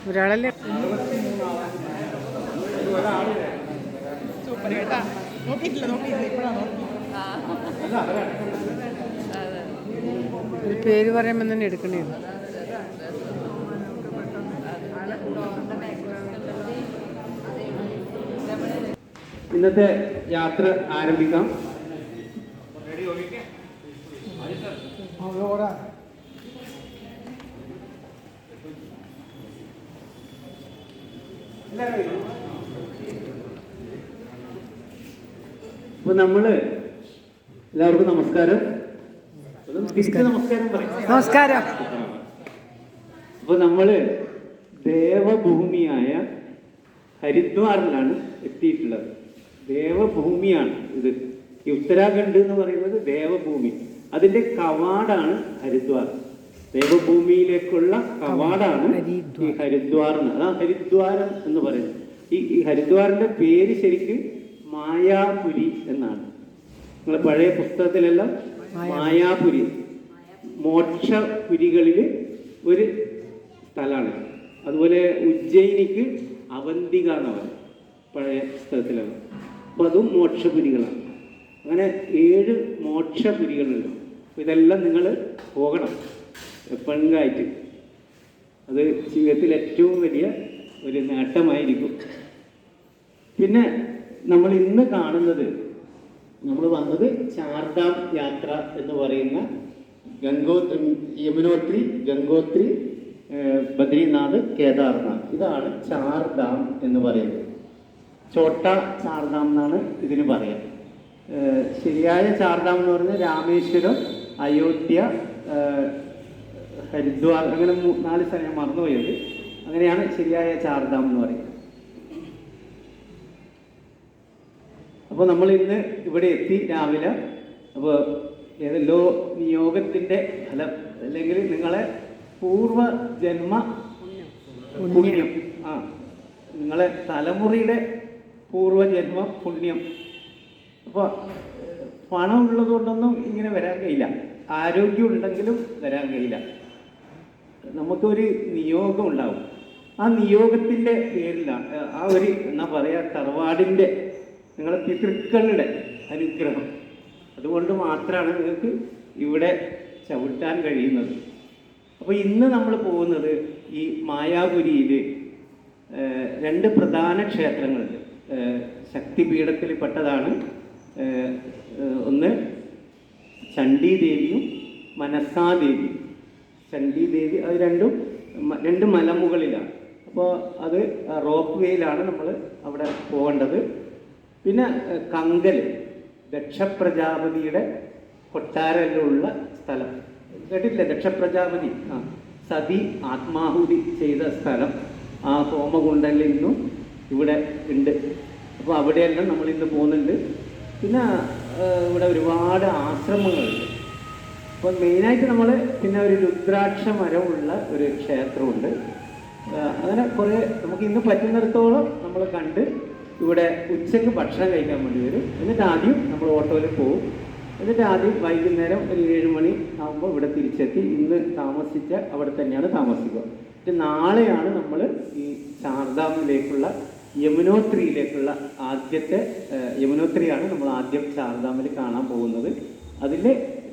ഒരാളല്ലേ സൂപ്പർ കേട്ടാ. നോക്കിയിട്ടില്ല ഇപ്പോഴാണ് ഒരു പേര് പറയുമ്പോൾ തന്നെ എടുക്കണേ. ഇന്നത്തെ യാത്ര ആരംഭിക്കാം. അപ്പൊ നമ്മള് എല്ലാവർക്കും നമസ്കാരം. നമസ്കാരം. അപ്പൊ നമ്മള് ദേവഭൂമിയായ ഹരിദ്വാറിലാണ് എത്തിയിട്ടുള്ളത്. ദേവഭൂമിയാണ് ഇത്. ഈ ഉത്തരാഖണ്ഡ് എന്ന് പറയുന്നത് ദേവഭൂമി. അതിന്റെ കവാടാണ് ഹരിദ്വാർ. ദേവഭൂമിയിലേക്കുള്ള കവാടാണ് ഈ ഹരിദ്വാർ. അതാണ് ഹരിദ്വാരം എന്ന് പറയുന്നത്. ഈ ഹരിദ്വാറിന്റെ പേര് ശരിക്ക് മായാപുരി എന്നാണ്. നിങ്ങൾ പഴയ പുസ്തകത്തിലെല്ലാം മായാപുരി, മോക്ഷപുരികളിൽ ഒരു സ്ഥലമാണ്. അതുപോലെ ഉജ്ജയിനിക്ക് അവന്തിക എന്ന് പറയും പഴയ പുസ്തകത്തിലെല്ലാം. അപ്പോൾ അതും മോക്ഷപുരികളാണ്. അങ്ങനെ 7 മോക്ഷപുരികളുണ്ട്. അപ്പോൾ ഇതെല്ലാം നിങ്ങൾ പോകണം എപ്പോഴായിട്ട്. അത് ജീവിതത്തിൽ ഏറ്റവും വലിയ ഒരു നേട്ടമായിരിക്കും. പിന്നെ നമ്മൾ ഇന്ന് കാണുന്നത്, നമ്മൾ വന്നത് ചാർധാം യാത്ര എന്ന് പറയുന്ന യമുനോത്രി, ഗംഗോത്രി, ബദ്രിനാഥ്, കേദാർനാഥ്, ഇതാണ് ചാർധാം എന്ന് പറയുന്നത്. ചോട്ട ചാർധാം എന്നാണ് ഇതിന് പറയാം. ശരിയായ ചാർധാം എന്ന് പറഞ്ഞാൽ രാമേശ്വരം, അയോധ്യ, ഹരിദ്വാർ, അങ്ങനെ 4 സ്ഥലം ഞാൻ മറന്നുപോയത്. അങ്ങനെയാണ് ശരിയായ ചാർധാം എന്ന് പറയുന്നത്. അപ്പോൾ നമ്മൾ ഇന്ന് ഇവിടെ എത്തി രാവിലെ. അപ്പോൾ ഏതല്ലോ നിയോഗത്തിൻ്റെ ഫലം, അല്ലെങ്കിൽ നിങ്ങളെ പൂർവജന്മ പുണ്യം, നിങ്ങളെ തലമുറയുടെ പൂർവജന്മ പുണ്യം. അപ്പോൾ പണം ഉള്ളത് കൊണ്ടൊന്നും ഇങ്ങനെ വരാൻ കഴിയില്ല, ആരോഗ്യം ഉണ്ടെങ്കിലും വരാൻ കഴിയില്ല. നമുക്കൊരു നിയോഗം ഉണ്ടാവും. ആ നിയോഗത്തിൻ്റെ പേരിലാണ്, ആ ഒരു എന്നാ പറയുക, തറവാടിൻ്റെ, നിങ്ങളെ പിതൃക്കളുടെ അനുഗ്രഹം, അതുകൊണ്ട് മാത്രമാണ് നിങ്ങൾക്ക് ഇവിടെ ചവിട്ടാൻ കഴിയുന്നത്. അപ്പോൾ ഇന്ന് നമ്മൾ പോകുന്നത് ഈ മായാപുരിയിൽ 2 പ്രധാന ക്ഷേത്രങ്ങളുണ്ട്. ശക്തിപീഠത്തിൽ പെട്ടതാണ്. ഒന്ന് ചണ്ഡീദേവിയും മനസാദേവിയും. ചണ്ഡീദേവി അത് രണ്ടും 2 മലമുകളിലാണ്. അപ്പോൾ അത് റോപ്പ് വേയിലാണ് നമ്മൾ അവിടെ പോകേണ്ടത്. പിന്നെ കങ്കൽ, ദക്ഷപ്രജാപതിയുടെ കൊട്ടാരത്തിലുള്ള സ്ഥലം കേട്ടിട്ടില്ല? ദക്ഷപ്രജാപതി സതി ആത്മാഹുതി ചെയ്ത സ്ഥലം ആ ഹോമകുണ്ടലിൽ നിന്നും ഇവിടെ ഉണ്ട്. അപ്പോൾ അവിടെയെല്ലാം നമ്മളിന്ന് പോകുന്നുണ്ട്. പിന്നെ ഇവിടെ ഒരുപാട് ആശ്രമങ്ങളുണ്ട്. അപ്പോൾ മെയിനായിട്ട് നമ്മൾ പിന്നെ ഒരു രുദ്രാക്ഷ മരമുള്ള ഒരു ക്ഷേത്രമുണ്ട്. അങ്ങനെ കുറേ നമുക്ക് ഇന്ന് പറ്റുന്നിടത്തോളം നമ്മൾ കണ്ട് ഇവിടെ ഉച്ചയ്ക്ക് ഭക്ഷണം കഴിക്കാൻ വേണ്ടി വരും. എന്നിട്ട് ആദ്യം നമ്മൾ ഓട്ടോയിൽ പോകും. എന്നിട്ട് ആദ്യം വൈകുന്നേരം ഒരു 7 മണി ആകുമ്പോൾ ഇവിടെ തിരിച്ചെത്തി ഇന്ന് താമസിച്ച അവിടെ തന്നെയാണ് താമസിക്കുക. എന്നിട്ട് നാളെയാണ് നമ്മൾ ഈ ചാർധാമിലേക്കുള്ള യമുനോത്രിയിലേക്കുള്ള ആദ്യത്തെ യമുനോത്രിയാണ് നമ്മൾ ആദ്യം ചാർധാമിൽ കാണാൻ പോകുന്നത്. അതിൽ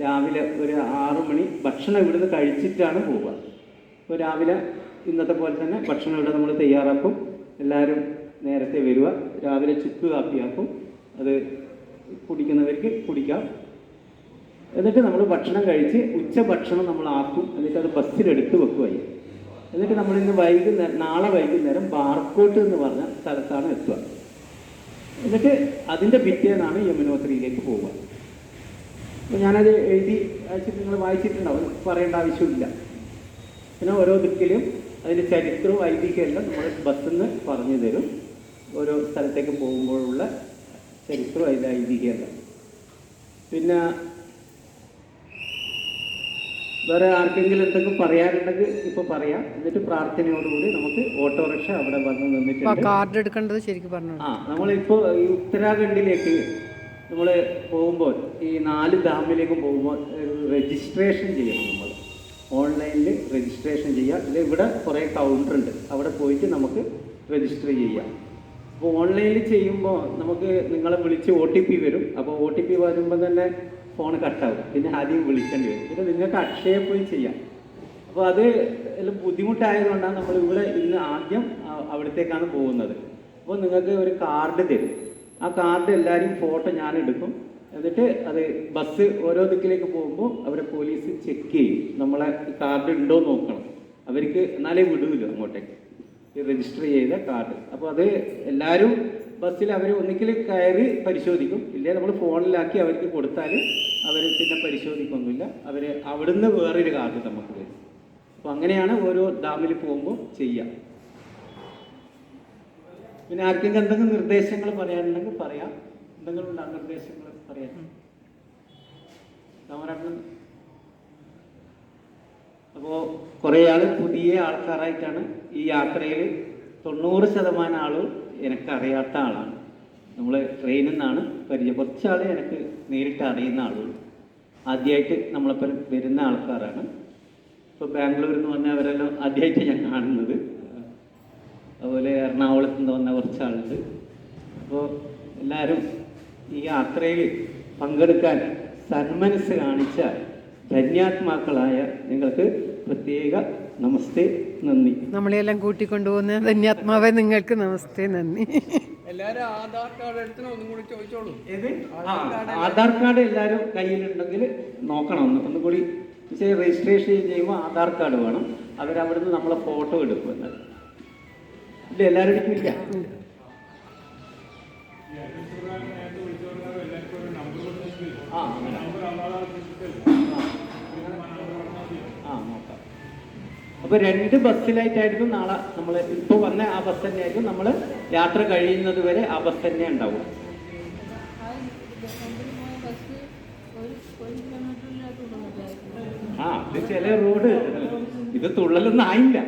രാവിലെ ഒരു 6 മണി ഭക്ഷണം ഇവിടുന്ന് കഴിച്ചിട്ടാണ് പോവുക. അപ്പോൾ രാവിലെ ഇന്നത്തെ പോലെ തന്നെ ഭക്ഷണം ഇവിടെ നമ്മൾ തയ്യാറാക്കും. എല്ലാവരും നേരത്തെ വരിക. രാവിലെ ചുക്ക് കാപ്പിയാക്കും. അത് കുടിക്കുന്നവർ വേണമെന്നവർക്ക് കുടിക്കാം. എന്നിട്ട് നമ്മൾ ഭക്ഷണം കഴിച്ച് ഭക്ഷണം നമ്മൾ ആക്കും. എന്നിട്ട് അത് ബസ്സിലെടുത്ത് വെക്കുകയായി. എന്നിട്ട് നമ്മൾ നാളെ വൈകുന്നേരം ബാർക്കോട്ട് എന്ന് പറഞ്ഞ സ്ഥലത്താണ് എത്തുക. എന്നിട്ട് അതിൻ്റെ പിറ്റേന്നാണ് യമുനോത്രിയിലേക്ക് പോവുക. അപ്പോൾ ഞാനത് എഴുതി അയച്ചിട്ട് നിങ്ങൾ വായിച്ചിട്ടുണ്ടാവും, പറയേണ്ട ആവശ്യമില്ല. പിന്നെ ഓരോ ദിക്കിലും അതിൻ്റെ ചരിത്രവും ഐതിഹ്യമെല്ലാം നമ്മൾ ബസ്സിൽ നിന്ന് പറഞ്ഞു തരും. ഓരോ സ്ഥലത്തേക്ക് പോകുമ്പോഴുള്ള ചരിത്രവും അതിൻ്റെ ഐതിഹ്യമെല്ലാം. പിന്നെ വേറെ ആർക്കെങ്കിലും എന്തെങ്കിലും പറയാനുണ്ടെങ്കിൽ ഇപ്പോൾ പറയാം. എന്നിട്ട് പ്രാർത്ഥനയോടുകൂടി നമുക്ക് ഓട്ടോറിക്ഷ അവിടെ വന്ന് നിന്നിട്ടുണ്ട്. കാർഡ് എടുക്കേണ്ടത് ശരിക്കും പറഞ്ഞു. നമ്മളിപ്പോൾ ഈ ഉത്തരാഖണ്ഡിലേക്ക് നമ്മൾ പോകുമ്പോൾ ഈ 4 ഡാമിലേക്കും പോകുമ്പോൾ രജിസ്ട്രേഷൻ ചെയ്യണം. നമ്മൾ ഓൺലൈനിൽ രജിസ്ട്രേഷൻ ചെയ്യുക. ഇല്ല, ഇവിടെ കുറേ കൗണ്ടറുണ്ട്, അവിടെ പോയിട്ട് നമുക്ക് രജിസ്റ്റർ ചെയ്യാം. അപ്പോൾ ഓൺലൈനിൽ ചെയ്യുമ്പോൾ നമുക്ക് നിങ്ങളെ വിളിച്ച് OTP വരും. അപ്പോൾ OTP വരുമ്പോൾ തന്നെ ഫോൺ കട്ടാവും. പിന്നെ ആദ്യം വിളിക്കേണ്ടി വരും. പിന്നെ നിങ്ങൾക്ക് അക്ഷയ പോയി ചെയ്യാം. അപ്പോൾ അത് എല്ലാം ബുദ്ധിമുട്ടായതുകൊണ്ടാണ് നമ്മൾ ഇവിടെ ഇന്ന് ആദ്യം അവിടത്തേക്കാണ് പോകുന്നത്. അപ്പോൾ നിങ്ങൾക്ക് ഒരു കാർഡ് തരും. ആ കാർഡ് എല്ലാവരും ഫോട്ടോ ഞാൻ എടുക്കും. എന്നിട്ട് അത് ബസ് ഓരോ ദിക്കിലേക്ക് പോകുമ്പോൾ അവരെ പോലീസ് ചെക്ക് ചെയ്യും. നമ്മളെ കാർഡ് ഉണ്ടോ നോക്കണം. അവർക്ക് എന്നാലേ വിടുമല്ലോ അങ്ങോട്ടേക്ക്, രജിസ്റ്റർ ചെയ്ത കാർഡ്. അപ്പോൾ അത് എല്ലാവരും ബസ്സിൽ അവർ ഒന്നിക്കൽ കയറി പരിശോധിക്കും. ഇല്ലേ നമ്മൾ ഫോണിലാക്കി അവർക്ക് കൊടുത്താൽ അവർ പിന്നെ പരിശോധിക്കൊന്നുമില്ല. അവർ അവിടുന്ന് വേറൊരു കാർഡ് നമുക്ക് തരും. അപ്പോൾ അങ്ങനെയാണ് ഓരോ ഡാമിൽ പോകുമ്പോൾ ചെയ്യാം. പിന്നെ ആർക്കെങ്കിലും എന്തെങ്കിലും നിർദ്ദേശങ്ങൾ പറയാനുണ്ടെങ്കിൽ പറയാം. എന്തെങ്കിലും ഉണ്ടോ നിർദ്ദേശങ്ങൾ പറയാം? അപ്പോൾ കുറേ പുതിയ ആൾക്കാരായിട്ടാണ് ഈ യാത്രയിൽ. 90% ആളും എനിക്കറിയാത്ത ആളാണ്. നമ്മൾ ട്രെയിനിൽ നിന്നാണ് പരിചയം. കുറച്ചാൾ എനിക്ക് നേരിട്ട് അറിയുന്ന ആളുകൾ, ആദ്യമായിട്ട് നമ്മളിപ്പോൾ വരുന്ന ആൾക്കാരാണ്. ഇപ്പോൾ ബാംഗ്ലൂരിൽ നിന്ന് വന്ന അവരെല്ലാം ആദ്യമായിട്ട് ഞാൻ കാണുന്നത്. അതുപോലെ എറണാകുളത്ത് നിന്ന് വന്ന കുറച്ചാളുണ്ട്. അപ്പോൾ എല്ലാവരും ഈ യാത്രയിൽ പങ്കെടുക്കാൻ സന്മനസ് കാണിച്ച ധന്യാത്മാക്കളായ നിങ്ങൾക്ക് പ്രത്യേക നമസ്തേ, നന്ദി. നമ്മളെല്ലാം കൂട്ടിക്കൊണ്ടുപോകുന്ന ധന്യാത്മാവെ നിങ്ങൾക്ക് നമസ്തേ, നന്ദി. എല്ലാവരും ആധാർ കാർഡ് എടുത്തോ, ഒന്നും കൂടി ചോദിച്ചോളൂ. ആധാർ കാർഡ് എല്ലാവരും കയ്യിലുണ്ടെങ്കിൽ നോക്കണം. ഒന്നും കൂടി രജിസ്ട്രേഷൻ ചെയ്യുമ്പോൾ ആധാർ കാർഡ് വേണം. അവരവിടുന്ന് നമ്മളെ ഫോട്ടോ എടുക്കും. എന്നാൽ ഇല്ല, എല്ലാവരും എടുക്കില്ല. നോക്കാം. അപ്പോൾ 2 ബസ്സിലായിട്ടായിരിക്കും നാളെ നമ്മൾ ഇപ്പോൾ വന്ന ആ ബസ് തന്നെയായിരിക്കും. നമ്മൾ യാത്ര കഴിയുന്നത് വരെ ആ ബസ് തന്നെ ഉണ്ടാവും. ഇത് ചില റോഡ് ഇത് തുള്ളലൊന്നും ആയില്ല.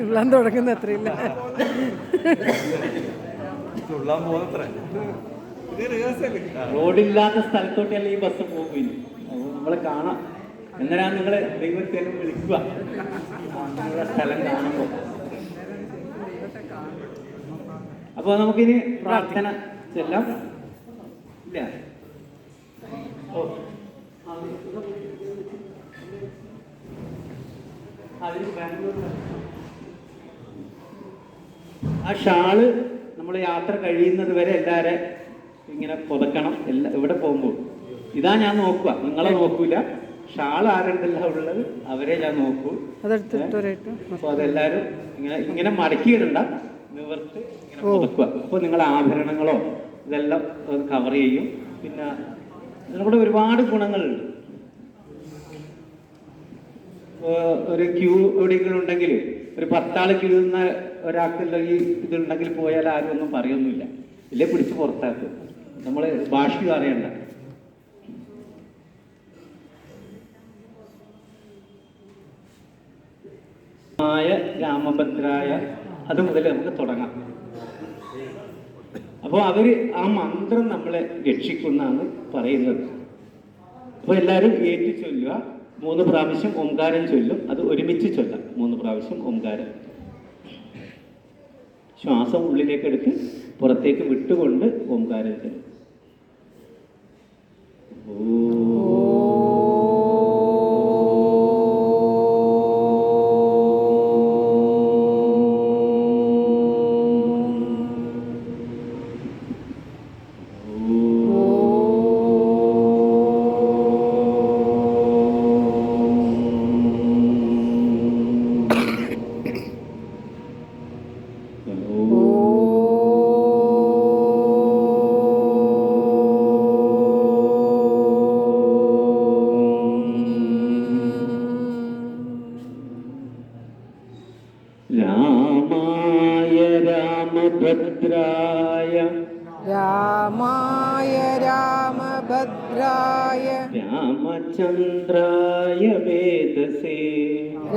തുള്ളാൻ തുടങ്ങുന്ന അത്രയില്ല. റോഡില്ലാത്ത സ്ഥലത്തോട്ടല്ല ഈ ബസ് പോകില്ല. നമ്മൾ കാണാം. എന്തിനാ നിങ്ങൾ ദൈവത്തെല്ലാം വിളിക്കുക നിങ്ങളുടെ സ്ഥലം കാണുമ്പോൾ. അപ്പോൾ നമുക്കിനി പ്രാർത്ഥന ചെല്ലാം. ഇല്ല, ആ ഷാള് നമ്മൾ യാത്ര കഴിയുന്നത് വരെ എല്ലാവരും ഇങ്ങനെ പുതക്കണം. ഇവിടെ പോകുമ്പോൾ ഇതാ ഞാൻ നോക്കുക, നിങ്ങളെ നോക്കൂല. ഷാൾ ആരുണ്ടല്ല ഉള്ളത് അവരെ ഞാൻ നോക്കൂ. അപ്പോൾ അതെല്ലാവരും ഇങ്ങനെ മടക്കിയിടണ്ട, നിവർത്ത് ഇങ്ങനെ പുതക്കുക. അപ്പോൾ നിങ്ങളെ ആഭരണങ്ങളോ ഇതെല്ലാം കവർ ചെയ്യും. പിന്നെ ഇതിലൂടെ ഒരുപാട് ഗുണങ്ങളുണ്ട്. ഒരു ക്യൂ എവിടെയെങ്കിലും ഉണ്ടെങ്കിൽ ഒരു 10 ആൾ ക്യൂ നിന്ന ഒരാൾക്കുള്ള ഈ ഇതുണ്ടെങ്കിൽ പോയാൽ ആരും ഒന്നും പറയൊന്നുമില്ല. ഇല്ലേ പിടിച്ച് പുറത്താക്കും. നമ്മൾ ഭാഷ അറിയണ്ട. രാമഭദ്രായ അത് മുതൽ നമുക്ക് തുടങ്ങാം. അപ്പോൾ അവര് ആ മന്ത്രം നമ്മളെ രക്ഷിക്കുന്നാണ് പറയുന്നത്. അപ്പോൾ എല്ലാവരും ഏറ്റു ചൊല്ലുക. 3 പ്രാവശ്യം ഓംകാരം ചൊല്ലും. അത് ഒരുമിച്ച് ചൊല്ലാം. 3 പ്രാവശ്യം ഓംകാരം. ശ്വാസം ഉള്ളിലേക്ക് എടുത്ത് പുറത്തേക്ക് വിട്ടുകൊണ്ട് ഓംകാരം ചൊല്ലും. ലക്ഷ്മണായ രാമഭദ്രായ രാമചന്ദ്രായ വേദസേ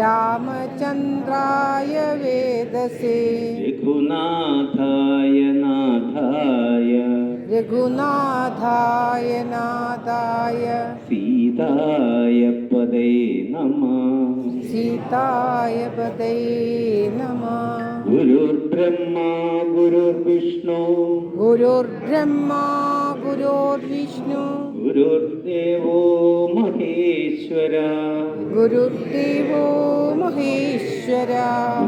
രാമചന്ദ്രായ വേദസേ രഘുനാഥായ നാഥായ രഘുനാഥായ നാഥായ സീതായ പദേ നമഃ സീതായ പദേ നമഃ. ഗുരുർബ്രഹ്മാ ഗുരുർവിഷ്ണു ഗുരുർബ്രഹ്മാ ഗുരുർവിഷ്ണു ഗുരുർദേവോ മഹേശ്വര ഗുരുദേവോ മഹേശ്വര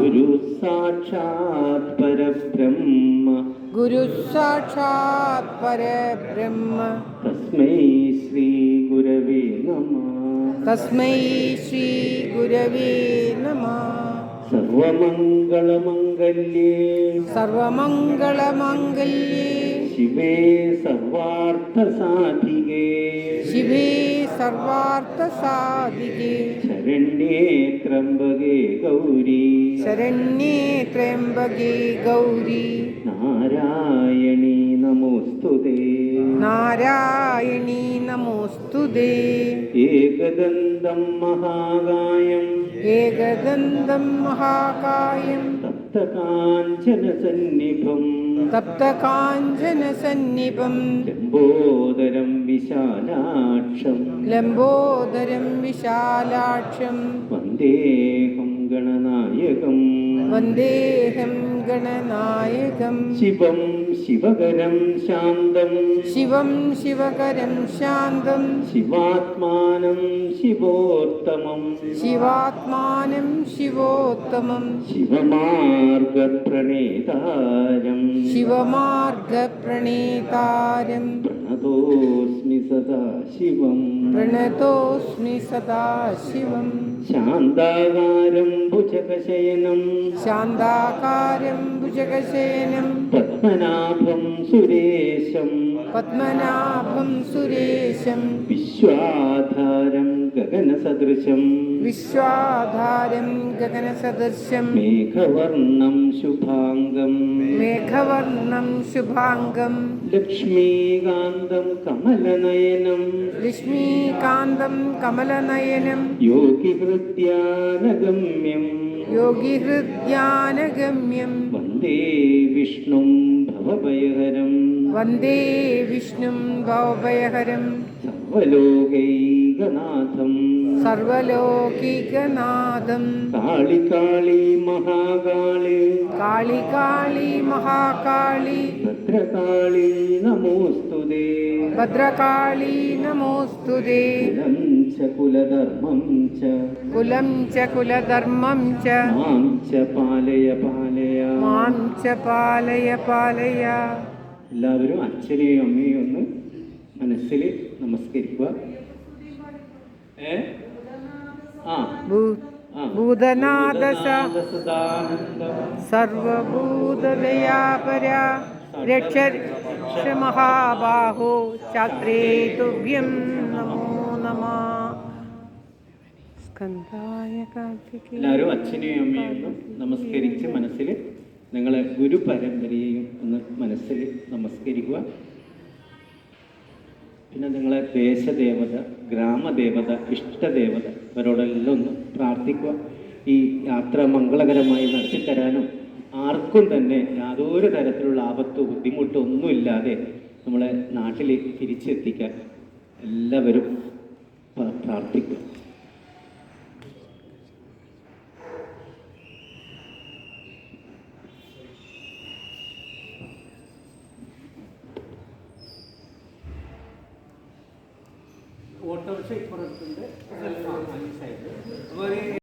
ഗുരു സാക്ഷാത് പരബ്രഹ്മ ഗുരു സാക്ഷാത് പരബ്രഹ്മ തസ്മൈ ശ്രീ ഗുരവേ നമഃ. തസ്മൈ ശ്രീ ഗുരവേ നമഃ. സർവമംഗളമംഗല്യേ സർവമംഗളമംഗല്യേ ശിവേ സർവാർത്ഥസാധികേ ശിവേ സർവാർത്ഥസാധികേ ശരണ്യേ ത്രംബകേ ഗൗരി ശരണ്യേ ത്രയംബകേ ഗൗരി നാരായണീ നമോസ്തുതേ. നാരായണീ നമോസ്തുതേ. ഏകദന്തം മഹാകായം ഏകദന്തം മഹാകായം തപ്തകാഞ്ചന സന്നിഭം തപ്തകാഞ്ചന സന്നിഭം ലംബോദരം വിശാലാക്ഷം ലംബോദരം വിശാലാക്ഷം വന്ദേഹം ഗണനായകം വന്ദേഹം ഗണനായകം ശിവം ശിവകരം ശാന്തം ശിവം ശിവകരം ശാന്തം ശിവാത്മാനം ശിവോത്തമം ശിവാത്മാനം ശിവോത്തമം ശിവമാർഗപ്രണേതാരം ശിവമാർഗപ്രണേതാരം പ്രണതോസ്മി സദാ ശിവം പ്രണതോസ്മി സദാ ശിവം. ശാന്താകാരം ഭുജഗശയനം ശാന്താകാരം ഭുജഗശയനം പത്മനാഭം സുരേശം പത്മനാഭം സുരേശം വിശ്വാധാരം ഗഗനസദൃശം വിശ്വാധാരം ഗഗനസദൃശം മേഘവർണം ശുഭാംഗം മേഘവർണം ശുഭാംഗം ലക്ഷ്മീകാന്തം കമലനയനം ലക്ഷ്മീകാന്തം കമലനയനം യോഗിഹൃദ്യാനഗമ്യം യോഗിഹൃദ്യാനഗമ്യം വന്ദേ വിഷ്ണും ഭവഭയഹരം വന്ദേ വിഷ്ണും ഭവഭയഹരം സർവലോകൈകനാഥം സർവലോകികനാഥം കാളി കാളി മഹാകാളി കാളി കാളി മഹാകാളി ഭദ്രകാളി നമോസ്തുതേ ഭദ്രകാളി നമോസ്തുതേ. കുലം ച കുലധർമ്മം ച കുലം ച കുലധർമ്മം ച മാം ച പാലയ പാലയ. മാം ച പാലയ പാലയ. എല്ലാവരും അച്ഛനെയും അമ്മയും ഒന്ന് മനസ്സിൽ നമസ്കരിക്കുക. ഭൂതനാഥ സദാനന്ദം സർവഭൂതദയാപര രക്ഷ മഹാബാഹോ ശാസ്ത്രേ തുഭ്യം നമോ നമഃ. സ്കന്ധായ കാർത്തികേ. എല്ലാവരും അച്ഛനെയും അമ്മയും ഒന്ന് നമസ്കരിച്ച് മനസ്സിൽ നിങ്ങളെ ഗുരു പരമ്പരയെയും ഒന്ന് മനസ്സിൽ നമസ്കരിക്കുക. പിന്നെ നിങ്ങളെ ദേശദേവത, ഗ്രാമദേവത, ഇഷ്ടദേവത അവരോടെല്ലാം ഒന്ന് പ്രാർത്ഥിക്കുക. ഈ യാത്ര മംഗളകരമായി നടത്തിത്തരാനും ആർക്കും തന്നെ യാതൊരു തരത്തിലുള്ള ആപത്തോ ബുദ്ധിമുട്ടോ ഒന്നുമില്ലാതെ നമ്മളെ നാട്ടിൽ തിരിച്ചെത്തിക്കാൻ എല്ലാവരും പ്രാർത്ഥിക്കുക. ഓട്ടോറിക്ഷ ഇപ്പുറത്തുണ്ട്.